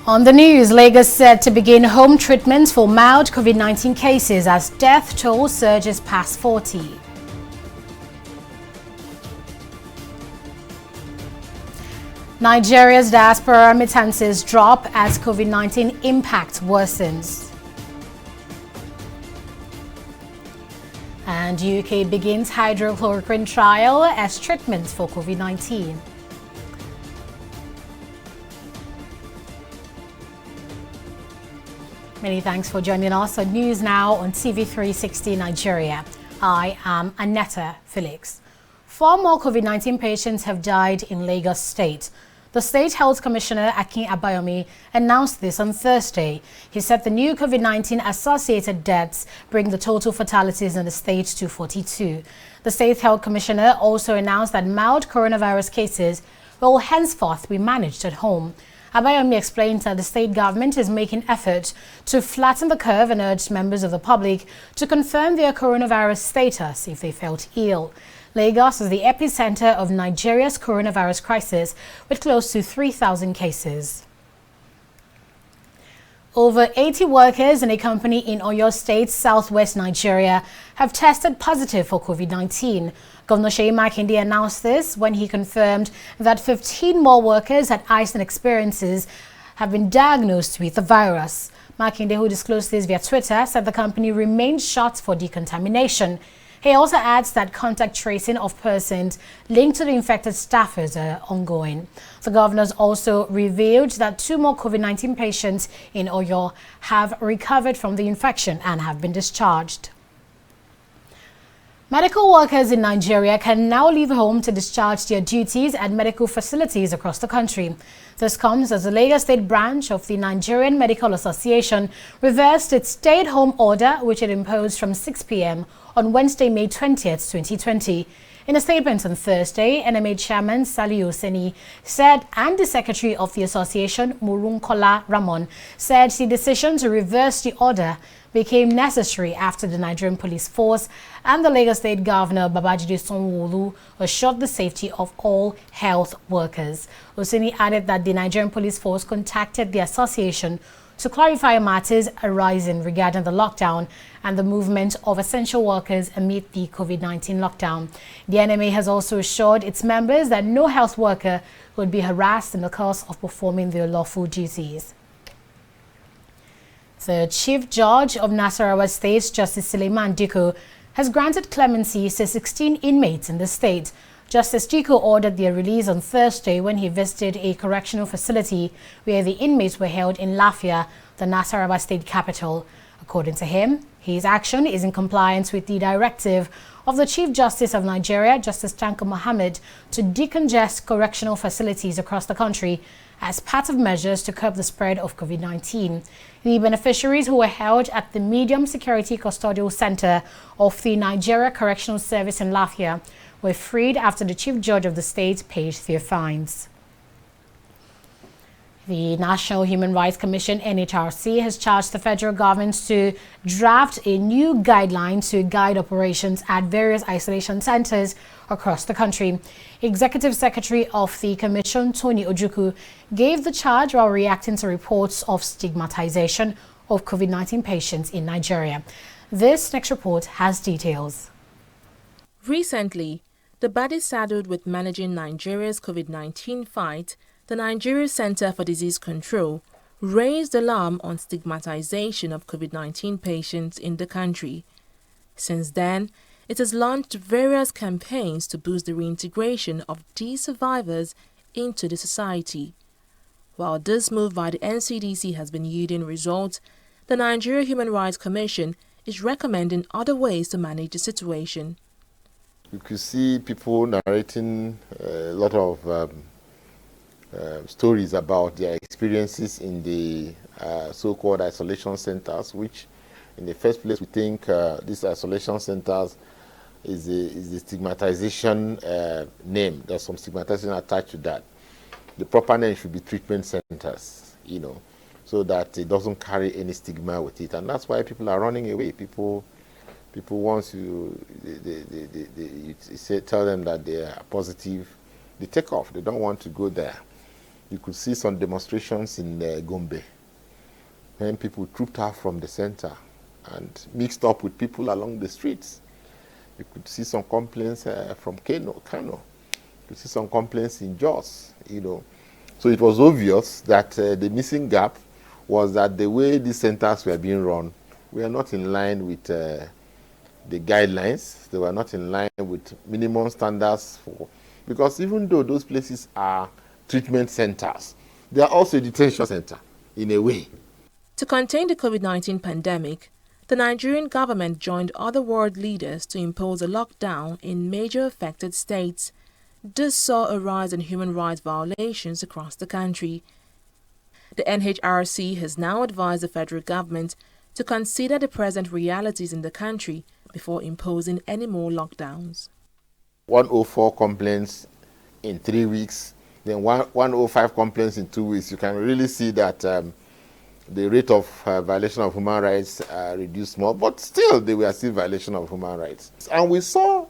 On the news, Lagos set to begin home treatments for mild COVID-19 cases as death toll surges past 40. Nigeria's diaspora remittances drop as COVID-19 impact worsens. And UK begins hydrochloroquine trial as treatment for COVID-19. Many thanks for joining us on News Now on TV360 Nigeria. I am Annetta Felix. 4 more COVID-19 patients have died in Lagos State. The State Health Commissioner Akin Abayomi announced this on Thursday. He said the new COVID-19 associated deaths bring the total fatalities in the state to 42. The State Health Commissioner also announced that mild coronavirus cases will henceforth be managed at home. Abayomi explained that the state government is making efforts to flatten the curve and urged members of the public to confirm their coronavirus status if they felt ill. Lagos is the epicenter of Nigeria's coronavirus crisis with close to 3,000 cases. Over 80 workers in a company in Oyo State, southwest Nigeria, have tested positive for COVID-19. Governor Seyi Makinde announced this when he confirmed that 15 more workers at Iceland Experiences have been diagnosed with the virus. Makinde, who disclosed this via Twitter, said the company remains shut for decontamination. He also adds that contact tracing of persons linked to the infected staffers are ongoing. The governors also revealed that 2 more COVID-19 patients in Oyo have recovered from the infection and have been discharged. Medical workers in Nigeria can now leave home to discharge their duties at medical facilities across the country. This comes as the Lagos State branch of the Nigerian Medical Association reversed its stay-at-home order, which it imposed from 6 p.m. on Wednesday, May 20th, 2020. In a statement on Thursday, NMA Chairman Saliu Seni said, and the Secretary of the Association, Murunkola Ramon, said the decision to reverse the order became necessary after the Nigerian Police Force and the Lagos State Governor Babajide Sanwo-Olu assured the safety of all health workers. Oseni added that the Nigerian Police Force contacted the association to clarify matters arising regarding the lockdown and the movement of essential workers amid the COVID-19 lockdown. The NMA has also assured its members that no health worker would be harassed in the course of performing their lawful duties. The Chief Judge of Nasarawa State, Justice Suleiman Diko, has granted clemency to 16 inmates in the state. Justice Diko ordered their release on Thursday when he visited a correctional facility where the inmates were held in Lafia, the Nasarawa state capital. According to him, his action is in compliance with the directive of the Chief Justice of Nigeria, Justice Tanko Mohammed, to decongest correctional facilities across the country as part of measures to curb the spread of COVID-19. The beneficiaries who were held at the Medium Security Custodial Center of the Nigeria Correctional Service in Lafia were freed after the Chief Judge of the state paid their fines. The National Human Rights Commission, NHRC, has charged the federal government to draft a new guideline to guide operations at various isolation centers across the country. Executive Secretary of the Commission, Tony Ojukwu, gave the charge while reacting to reports of stigmatization of COVID-19 patients in Nigeria. This next report has details. Recently, the body saddled with managing Nigeria's COVID-19 fight, the Nigeria Center for Disease Control, raised alarm on stigmatization of COVID-19 patients in the country. Since then, it has launched various campaigns to boost the reintegration of these survivors into the society. While this move by the NCDC has been yielding results, the Nigeria Human Rights Commission is recommending other ways to manage the situation. You could see people narrating a lot of stories about their experiences in the so-called isolation centers, which in the first place we think these isolation centers is the stigmatization name. There's some stigmatization attached to that. The proper name should be treatment centers, so that it doesn't carry any stigma with it. And that's why people are running away. People once you tell them that they are positive, they take off. They don't want to go there. You could see some demonstrations in Gombe, when people trooped out from the center and mixed up with people along the streets. You could see some complaints from Kano. You could see some complaints in Jos, So it was obvious that the missing gap was that the way these centers were being run were not in line with the guidelines. They were not in line with minimum standards because even though those places are treatment centers, they are also a detention center in a way. To contain the COVID-19 pandemic, the Nigerian government joined other world leaders to impose a lockdown in major affected states. This saw a rise in human rights violations across the country. The NHRC has now advised the federal government to consider the present realities in the country before imposing any more lockdowns. 104 complaints in 3 weeks, then 105 complaints in 2 weeks. You can really see that the rate of violation of human rights reduced more, but still they were still violation of human rights. And we saw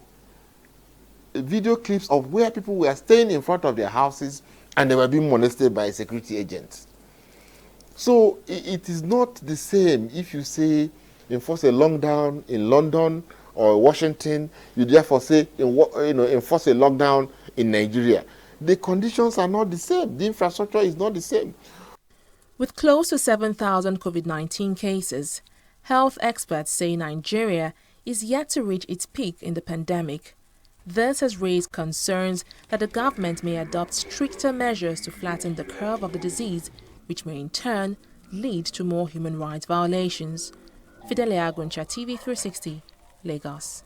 video clips of where people were staying in front of their houses and they were being molested by security agents. So it is not the same if you say enforce a lockdown in London or Washington, you therefore say enforce a lockdown in Nigeria. The conditions are not the same. The infrastructure is not the same. With close to 7,000 COVID-19 cases, health experts say Nigeria is yet to reach its peak in the pandemic. This has raised concerns that the government may adopt stricter measures to flatten the curve of the disease, which may in turn lead to more human rights violations. Fidelia Aguncha, TV360, Lagos.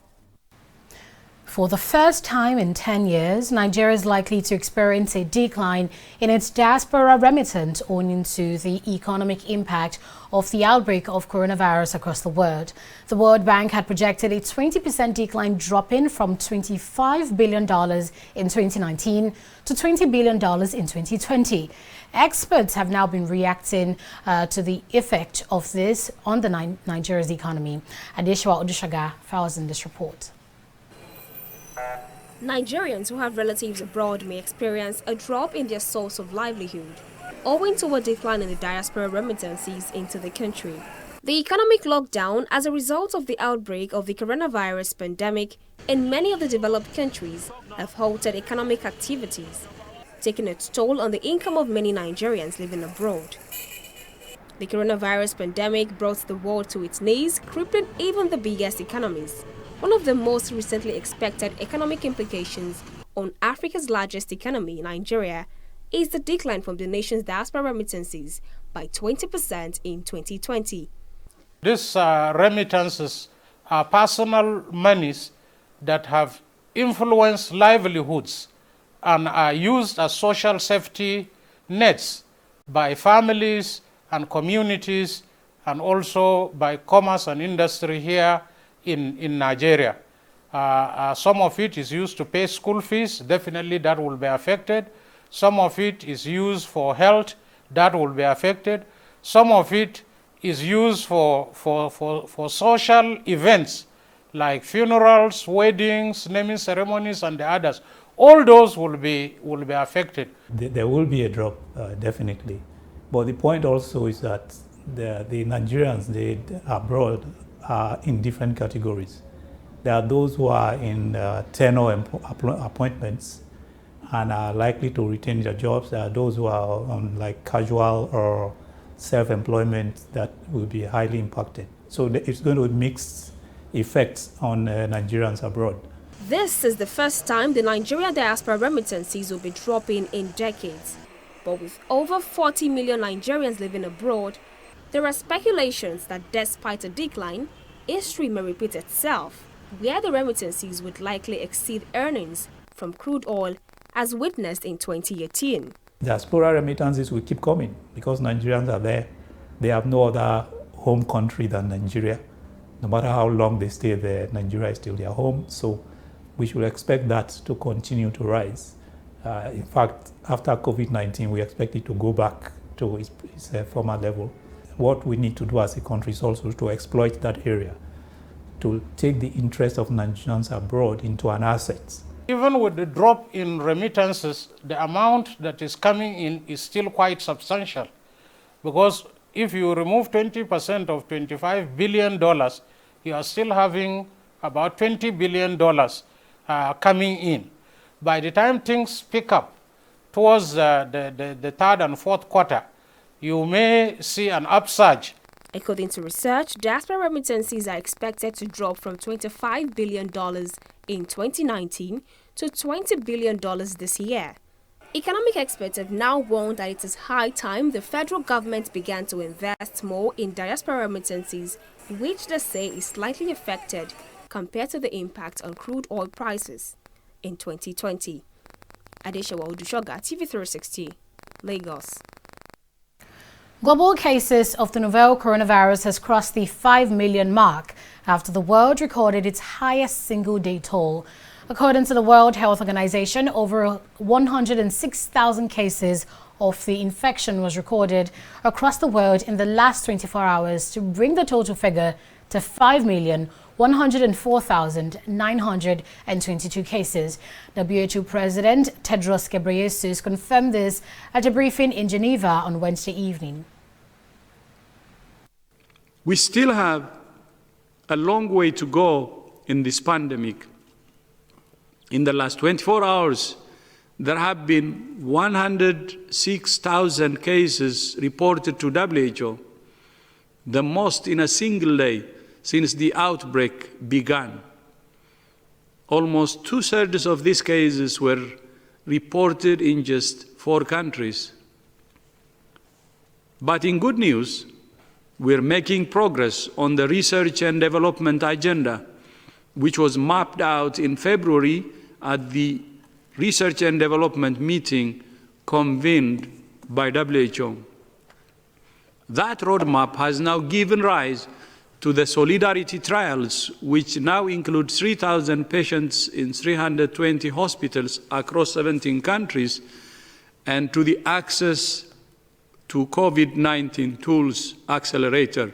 For the first time in 10 years, Nigeria is likely to experience a decline in its diaspora remittance owing to the economic impact of the outbreak of coronavirus across the world. The World Bank had projected a 20% decline, dropping from $25 billion in 2019 to $20 billion in 2020. Experts have now been reacting to the effect of this on the Nigeria's economy. Adeshwa Odushaga files in this report. Nigerians who have relatives abroad may experience a drop in their source of livelihood, owing to a decline in the diaspora remittances into the country. The economic lockdown as a result of the outbreak of the coronavirus pandemic in many of the developed countries have halted economic activities, taking its toll on the income of many Nigerians living abroad. The coronavirus pandemic brought the world to its knees, crippling even the biggest economies. One of the most recently expected economic implications on Africa's largest economy, Nigeria, is the decline from the nation's diaspora remittances by 20% in 2020. These remittances are personal monies that have influenced livelihoods and are used as social safety nets by families and communities and also by commerce and industry here in Nigeria. Some of it is used to pay school fees, definitely that will be affected. Some of it is used for health, that will be affected. Some of it is used for social events like funerals, weddings, naming ceremonies, and the others. All those will be affected. There will be a drop, definitely. But the point also is that the Nigerians abroad are in different categories. There are those who are in tenure appointments and are likely to retain their jobs. There are those who are on like casual or self-employment that will be highly impacted. So it's going to mix effects on Nigerians abroad. This is the first time the Nigerian diaspora remittances will be dropping in decades. But with over 40 million Nigerians living abroad, there are speculations that despite a decline, history may repeat itself, where the remittances would likely exceed earnings from crude oil as witnessed in 2018. Diaspora remittances will keep coming because Nigerians are there. They have no other home country than Nigeria. No matter how long they stay there, Nigeria is still their home. So we should expect that to continue to rise. In fact, after COVID-19, we expect it to go back to its former level. What we need to do as a country is also to exploit that area, to take the interest of Nigerians abroad into an asset Even with the drop in remittances, the amount that is coming in is still quite substantial, because if you remove 20% of $25 billion, you are still having about $20 billion coming in. By the time things pick up towards the third and fourth quarter, you may see an upsurge. According to research, diaspora remittances are expected to drop from $25 billion in 2019 to $20 billion this year. Economic experts have now warned that it is high time the federal government began to invest more in diaspora remittances, which they say is slightly affected compared to the impact on crude oil prices in 2020. Adeshawa Odushoga, TV360, Lagos. Global cases of the novel coronavirus has crossed the 5 million mark after the world recorded its highest single-day toll. According to the World Health Organization, over 106,000 cases of the infection was recorded across the world in the last 24 hours to bring the total figure to 5,104,922 cases. WHO President Tedros Ghebreyesus confirmed this at a briefing in Geneva on Wednesday evening. We still have a long way to go in this pandemic. In the last 24 hours, there have been 106,000 cases reported to WHO, the most in a single day since the outbreak began. Almost 2/3 of these cases were reported in just 4 countries. But in good news, we're making progress on the research and development agenda, which was mapped out in February at the research and development meeting convened by WHO. That roadmap has now given rise to the Solidarity Trials, which now include 3,000 patients in 320 hospitals across 17 countries, and to the Access to COVID-19 Tools Accelerator.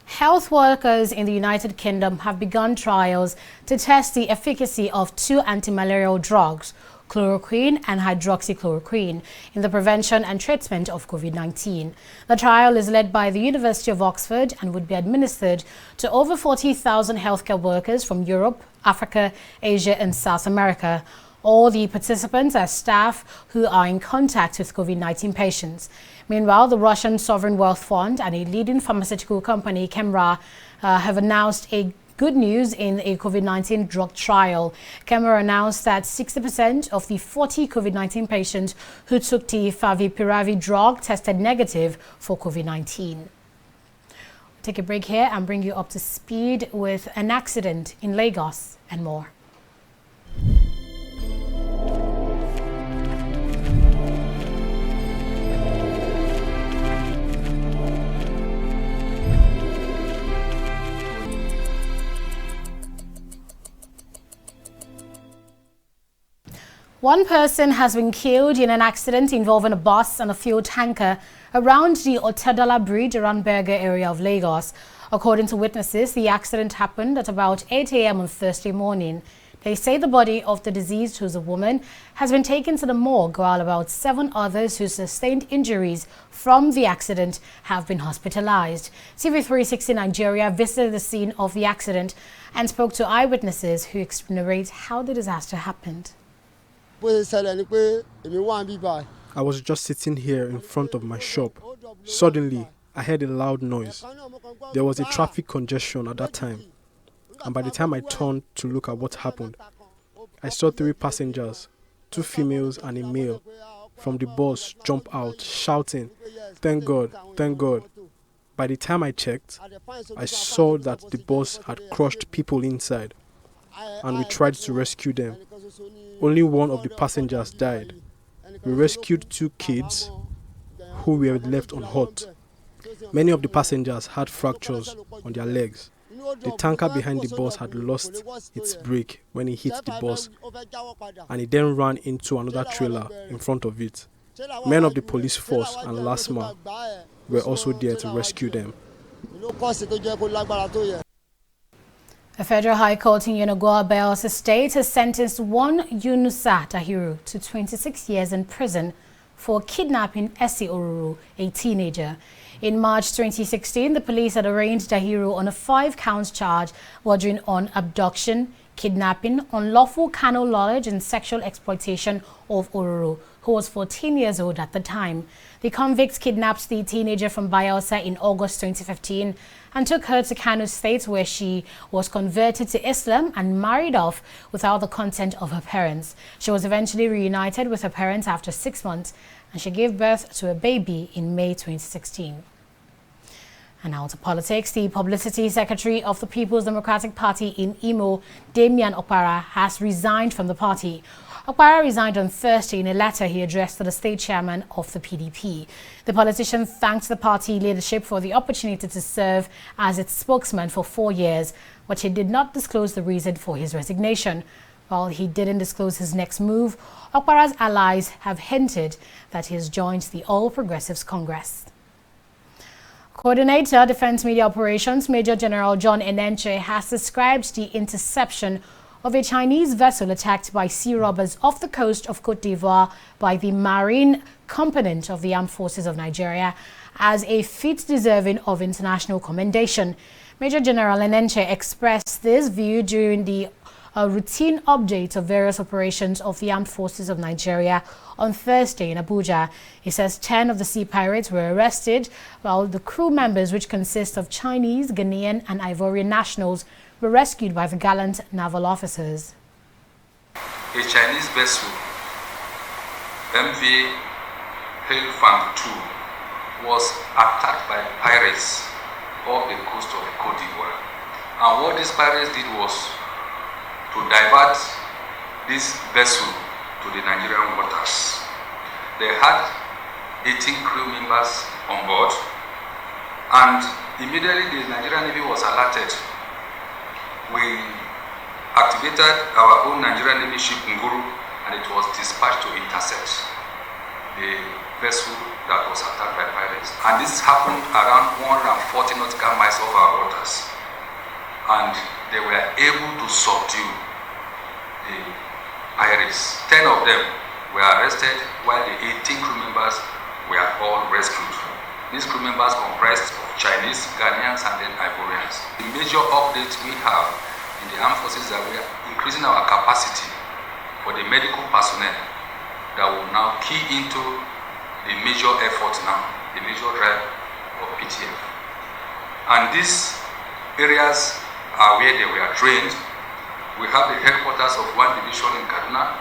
Health workers in the United Kingdom have begun trials to test the efficacy of 2 anti-malarial drugs, chloroquine and hydroxychloroquine, in the prevention and treatment of COVID-19. The trial is led by the University of Oxford and would be administered to over 40,000 healthcare workers from Europe, Africa, Asia and South America. All the participants are staff who are in contact with COVID-19 patients. Meanwhile, the Russian Sovereign Wealth Fund and a leading pharmaceutical company, Kemra, have announced a good news in a COVID-19 drug trial. Kemra announced that 60% of the 40 COVID-19 patients who took the favipiravir drug tested negative for COVID-19. We'll take a break here and bring you up to speed with an accident in Lagos and more. One person has been killed in an accident involving a bus and a fuel tanker around the Otedala Bridge around Berger area of Lagos. According to witnesses, the accident happened at about 8 a.m. on Thursday morning. They say the body of the deceased, who's a woman, has been taken to the morgue, while about 7 others who sustained injuries from the accident have been hospitalized. TV360 Nigeria visited the scene of the accident and spoke to eyewitnesses who narrate how the disaster happened. I was just sitting here in front of my shop. Suddenly, I heard a loud noise. There was a traffic congestion at that time. And by the time I turned to look at what happened, I saw 3 passengers, 2 females and a male, from the bus jump out, shouting, "Thank God, thank God." By the time I checked, I saw that the bus had crushed people inside, and we tried to rescue them. Only one of the passengers died. We rescued 2 kids who were left unhurt. Many of the passengers had fractures on their legs. The tanker behind the bus had lost its brake when it hit the bus, and it then ran into another trailer in front of it. Men of the police force and LASMA were also there to rescue them. The Federal High Court in Yenagoa Bayelsa State has sentenced one Yunusa Dahiru to 26 years in prison for kidnapping Essie Oruru, a teenager. In March 2016, the police had arraigned Dahiru on a 5-count charge bordering on abduction, kidnapping, unlawful carnal knowledge and sexual exploitation of Oruru, who was 14 years old at the time. The convicts kidnapped the teenager from Bayelsa in August 2015 and took her to Kano State, where she was converted to Islam and married off without the consent of her parents. She was eventually reunited with her parents after 6 months, and she gave birth to a baby in May 2016. And now to politics. The Publicity Secretary of the People's Democratic Party in Imo, Damian Okpara, has resigned from the party. Okpara resigned on Thursday in a letter he addressed to the state chairman of the PDP. The politician thanked the party leadership for the opportunity to serve as its spokesman for 4 years, but he did not disclose the reason for his resignation. While he didn't disclose his next move, Okpara's allies have hinted that he has joined the All Progressives Congress. Coordinator, Defense Media Operations, Major General John Enenche, has described the interception of a Chinese vessel attacked by sea robbers off the coast of Côte d'Ivoire by the marine component of the Armed Forces of Nigeria as a feat deserving of international commendation. Major General Enenche expressed this view during the routine update of various operations of the Armed Forces of Nigeria on Thursday in Abuja. He says 10 of the sea pirates were arrested, while the crew members, which consist of Chinese, Ghanaian and Ivorian nationals, were rescued by the gallant naval officers. A Chinese vessel, MV Hailfang 2, was attacked by pirates off the coast of Côte d'Ivoire. And what these pirates did was to divert this vessel to the Nigerian waters. They had 18 crew members on board, and immediately the Nigerian Navy was alerted. We activated our own Nigerian Navy ship Nguru, and it was dispatched to intercept the vessel that was attacked by pirates. And this happened around 140 nautical miles off our waters. And they were able to subdue the pirates. 10 of them were arrested, while the 18 crew members were all rescued. These crew members comprised of Chinese, Ghanaians, and then Ivorians. The major update we have in the armed forces is that we are increasing our capacity for the medical personnel that will now key into the major effort now, the major drive of PTF. And these areas are where they were trained. We have the headquarters of 1 division in Kaduna,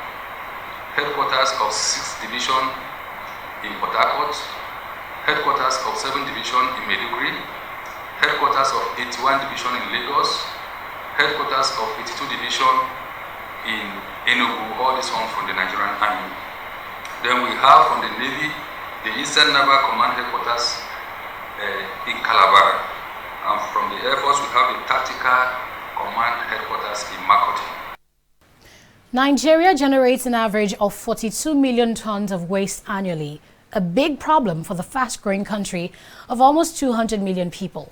headquarters of 6th division in Port Harcourt, headquarters of 7th division in Maiduguri, headquarters of 81 division in Lagos, headquarters of 82 division in Enugu, all this one from the Nigerian Army. Then we have from the Navy, the Eastern Naval Command headquarters in Calabar. And from the Air Force, we have the Tactical Command headquarters in Makoti. Nigeria generates an average of 42 million tons of waste annually, a big problem for the fast-growing country of almost 200 million people.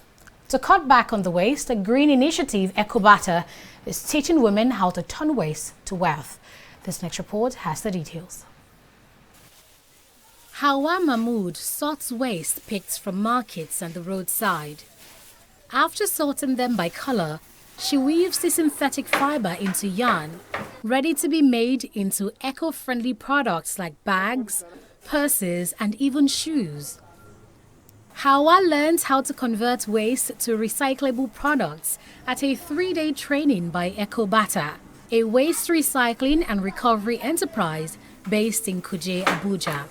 To cut back on the waste, a green initiative, EcoBatter, is teaching women how to turn waste to wealth. This next report has the details. Hawa Mahmood sorts waste picked from markets and the roadside. After sorting them by color, she weaves the synthetic fiber into yarn, ready to be made into eco-friendly products like bags, purses, and even shoes. Hawa learned how to convert waste to recyclable products at a 3-day training by EcoBatter, a waste recycling and recovery enterprise based in Kuje, Abuja.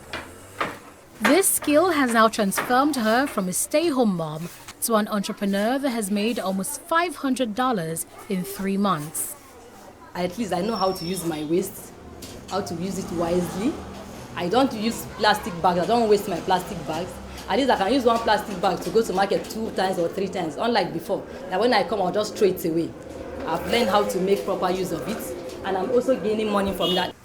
This skill has now transformed her from a stay-home mom to an entrepreneur that has made almost $500 in 3 months. At least I know how to use my waste, how to use it wisely. I don't use plastic bags. I don't waste my plastic bags. At least I can use 1 plastic bag to go to market 2 times or 3 times, unlike before. That when I come, I'll just throw it away. I've learned how to make proper use of it, and I'm also gaining money from that.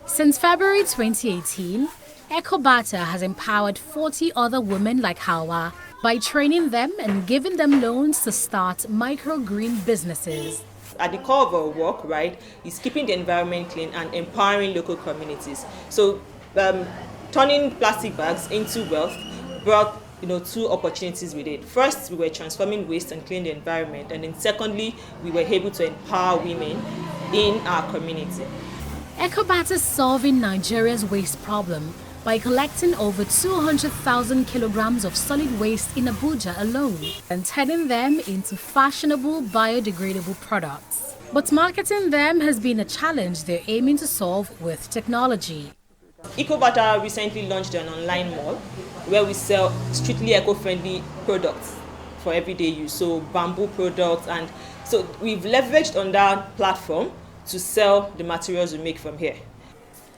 Since February 2018, EcoBatter has empowered 40 other women like Hawa by training them and giving them loans to start microgreen businesses. At the core of our work, right, is keeping the environment clean and empowering local communities. So turning plastic bags into wealth brought two opportunities with it. First, we were transforming waste and cleaning the environment, and then secondly, we were able to empower women in our community. EcoBat is solving Nigeria's waste problem by collecting over 200,000 kilograms of solid waste in Abuja alone and turning them into fashionable biodegradable products. But marketing them has been a challenge they're aiming to solve with technology. EcoBat recently launched an online mall where we sell strictly eco-friendly products for everyday use, so bamboo products, and so we've leveraged on that platform to sell the materials we make from here.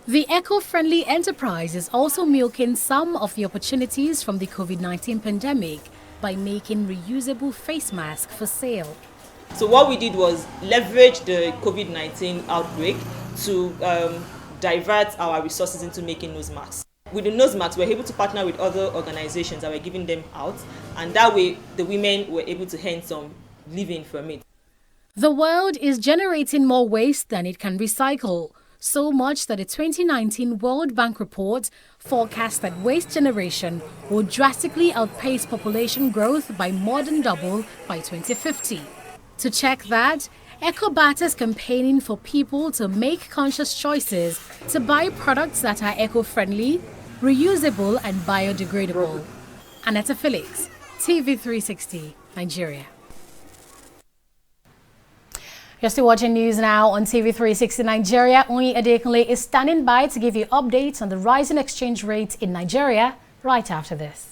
The eco-friendly enterprise is also milking some of the opportunities from the COVID-19 pandemic by making reusable face masks for sale. So what we did was leverage the COVID-19 outbreak to divert our resources into making nose masks. With the nose masks, we're able to partner with other organizations that were giving them out, and that way the women were able to earn some living from it. The world is generating more waste than it can recycle, so much that a 2019 World Bank report forecasts that waste generation will drastically outpace population growth by more than double by 2050. To check that, EcoBat is campaigning for people to make conscious choices to buy products that are eco-friendly, reusable and biodegradable. Anetta Felix, TV360, Nigeria. You're still watching news now on TV360 Nigeria. Onyi Adekunle is standing by to give you updates on the rising exchange rate in Nigeria right after this.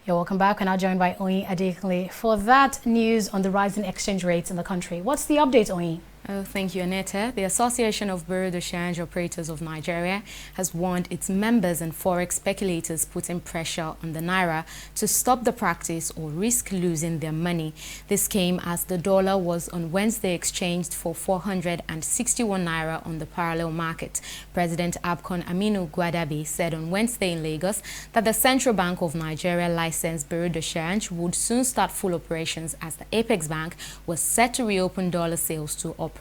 You're welcome back. We're now joined by Onyi Adekunle for that news on the rising exchange rates in the country. What's the update, Onyi? Oh, thank you, Aneta. The Association of Bureau de Change Operators of Nigeria has warned its members and forex speculators putting pressure on the Naira to stop the practice or risk losing their money. This came as the dollar was on Wednesday exchanged for 461 Naira on the parallel market. President Abkon Aminu Gwadabe said on Wednesday in Lagos that the Central Bank of Nigeria licensed Bureau de Change would soon start full operations as the Apex Bank was set to reopen dollar sales to operators.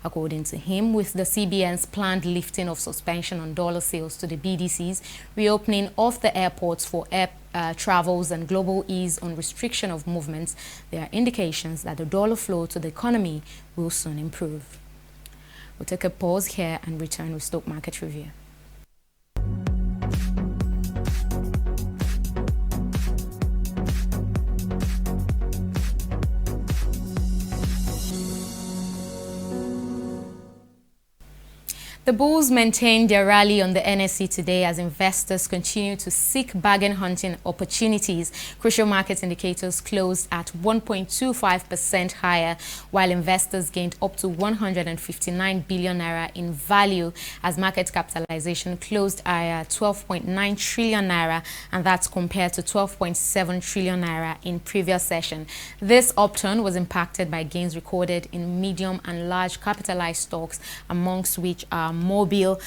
According to him, with the CBN's planned lifting of suspension on dollar sales to the BDCs, reopening of the airports for air travels and global ease on restriction of movements, there are indications that the dollar flow to the economy will soon improve. We'll take a pause here and return with stock market review. The bulls maintained their rally on the NSE today as investors continue to seek bargain hunting opportunities. Crucial market indicators closed at 1.25% higher, while investors gained up to 159 billion naira in value as market capitalization closed at 12.9 trillion naira, and that's compared to 12.7 trillion naira in previous session. This upturn was impacted by gains recorded in medium and large capitalized stocks, amongst which are Mobile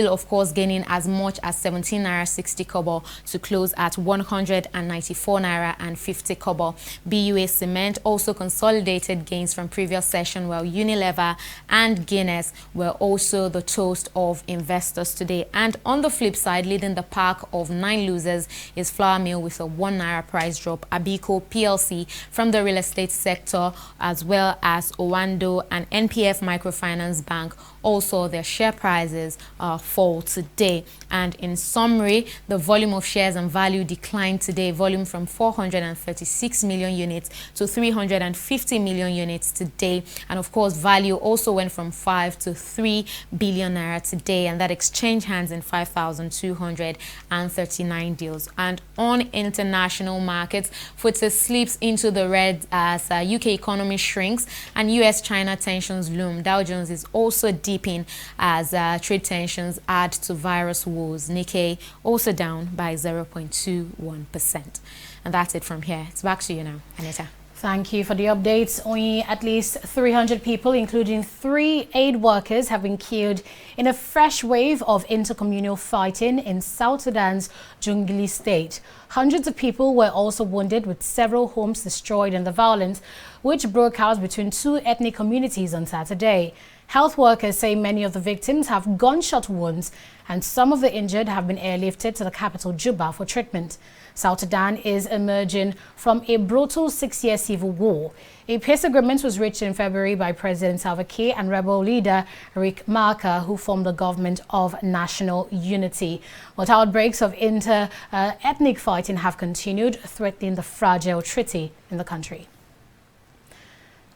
of course gaining as much as 17 naira 60 kobo to close at 194 naira and 50 kobo. BUA Cement also consolidated gains from previous session, while Unilever and Guinness were also the toast of investors today. And on the flip side, leading the pack of 9 losers is Flour Mill with a 1 naira price drop. Abico PLC from the real estate sector, as well as Owando and NPF Microfinance Bank, also their share prices fall today. And in summary, the volume of shares and value declined today. Volume from 436 million units to 350 million units today. And of course, value also went from 5 to 3 billion naira today, and that exchange hands in 5,239 deals. And on international markets, FTSE slips into the red as UK economy shrinks and US-China tensions loom. Dow Jones is also deepen as trade tensions add to virus wars. Nikkei also down by 0.21%. And that's it from here. It's back to you now, Anita. Thank you for the updates. Only at least 300 people, including 3 aid workers, have been killed in a fresh wave of intercommunal fighting in South Sudan's Jonglei state. Hundreds of people were also wounded, with several homes destroyed in the violence, which broke out between 2 ethnic communities on Saturday. Health workers say many of the victims have gunshot wounds, and some of the injured have been airlifted to the capital, Juba, for treatment. South Sudan is emerging from a brutal 6-year civil war. A peace agreement was reached in February by President Salva Kiir and rebel leader Riek Machar, who formed the government of national unity. But outbreaks of ethnic fighting have continued, threatening the fragile treaty in the country.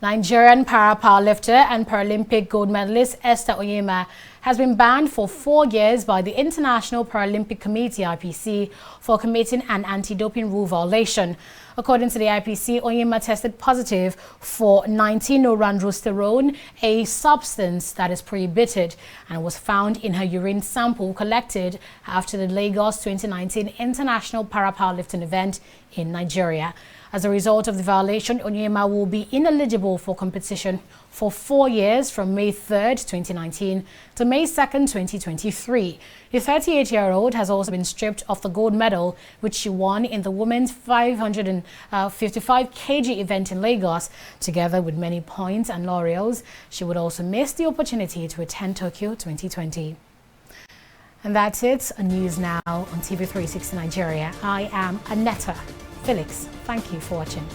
Nigerian powerlifter and Paralympic gold medalist Esther Onyema has been banned for 4 years by the International Paralympic Committee (IPC) for committing an anti-doping rule violation. According to the IPC, Onyema tested positive for 19-norandrosterone, a substance that is prohibited, and was found in her urine sample collected after the Lagos 2019 International Powerlifting event in Nigeria. As a result of the violation, Onyema will be ineligible for competition for 4 years, from May 3rd, 2019 to May 2nd, 2023. The 38-year-old has also been stripped of the gold medal, which she won in the women's 555 kg event in Lagos. Together with many points and laurels, she would also miss the opportunity to attend Tokyo 2020. And that's it. News now on TV360 Nigeria. I am Aneta Felix. Thank you for watching.